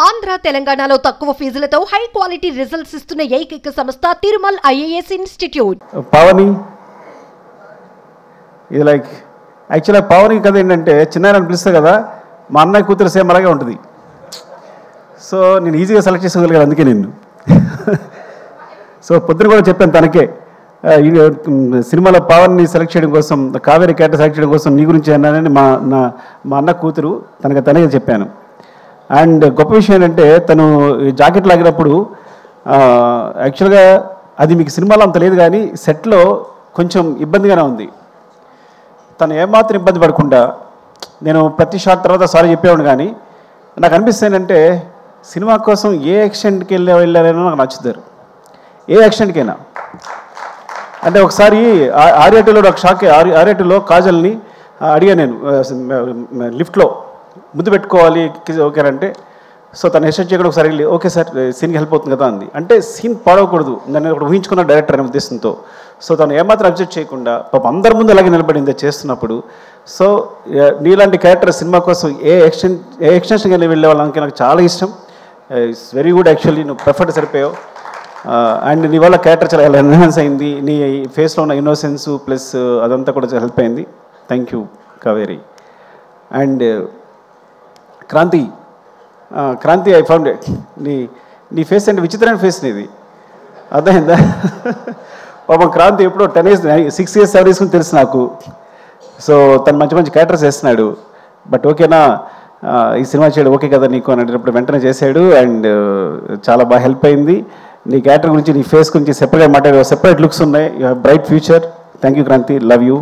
ఆంధ్ర తెలంగాణలో తక్కువ ఫీజులతో high quality results ఇస్తున్న ఏకైక సంస్థ తిరుమల్ ఐఏఎస్ ఇన్స్టిట్యూట్. పావని ఇది లైక్ యాక్చువల్గా పావని కథ ఏంటంటే చిన్నారని పిలుస్తుంది కదా, మా అన్నయ్య కూతురు సేమ్ అలాగే ఉంటుంది. సో నేను ఈజీగా సెలెక్ట్ చేసుకోగలిగాను అందుకే నిన్ను. సో పొద్దున కూడా చెప్పాను తనకే, సినిమాలో పావన్ని సెలెక్ట్ చేయడం కోసం, కావేరి క్యారెక్టర్ సెలెక్ట్ చేయడం కోసం నీ గురించి అన్నానని మా అన్న కూతురు తనకే చెప్పాను. అండ్ గొప్ప విషయం ఏంటంటే తను జాకెట్ లాగినప్పుడు యాక్చువల్గా అది మీకు సినిమాలో అంత లేదు కానీ సెట్లో కొంచెం ఇబ్బందిగానే ఉంది. తను ఏమాత్రం ఇబ్బంది పడకుండా నేను ప్రతి షాట్ తర్వాత సారీ చెప్పేవాడు. కానీ నాకు అనిపిస్తుంది ఏంటంటే సినిమా కోసం ఏ యాక్షన్కి వెళ్ళారైనా నాకు నచ్చుతారు, ఏ యాక్షన్కైనా. అంటే ఒకసారి ఆర్యాటూలో ఒక షాక్, ఆర్యాటూలో కాజల్ని అడిగా నేను లిఫ్ట్లో ముద్దు పెట్టుకోవాలి ఓకేనంటే, సో తను హెస్టేట్ చేయకుండా ఒకసారి వెళ్ళి ఓకే సార్ సీన్కి హెల్ప్ అవుతుంది కదా అంది. అంటే సీన్ పాడవకూడదు నన్ను ఒకటి ఊహించుకున్న డైరెక్టర్ అనే ఉద్దేశంతో. సో తను ఏమాత్రం అబ్జెక్ట్ చేయకుండా పాపం అందరి ముందు అలాగే నిలబడింది చేస్తున్నప్పుడు. సో నీలాంటి క్యారెక్టర్ సినిమా కోసం ఏ ఎక్స్టెన్షన్కి వెళ్ళే వాళ్ళకి నాకు చాలా ఇష్టం. ఇట్స్ వెరీ గుడ్ యాక్చువల్లీ, నువ్వు పర్ఫెక్ట్ సరిపోయావు. అండ్ నీ వల్ల క్యారెక్టర్ చాలా ఎన్హాన్స్ అయింది, నీ ఫేస్లో ఉన్న ఇన్నోసెన్స్ ప్లస్ అదంతా కూడా చాలా హెల్ప్ అయింది. Thank you Kaveri. And Kranti I found it, నీ ఫేస్ అంటే విచిత్రమైన ఫేస్ నీది, అర్థమైందా? పాపం క్రాంతి ఎప్పుడో 6 years 7 years తెలుసు నాకు. సో తను మంచి క్యారెక్టర్స్ వేస్తున్నాడు. బట్ ఓకేనా ఈ సినిమా చేయడం ఓకే కదా నీకు అని అడిగినప్పుడు వెంటనే చేశాడు. అండ్ చాలా బాగా హెల్ప్ అయింది. నీ క్యారెక్టర్ గురించి, నీ ఫేస్ గురించి సెపరేట్ మాట్లాడే సెపరేట్ లుక్స్ ఉన్నాయి. You have bright future. Thank you Kranti, love you.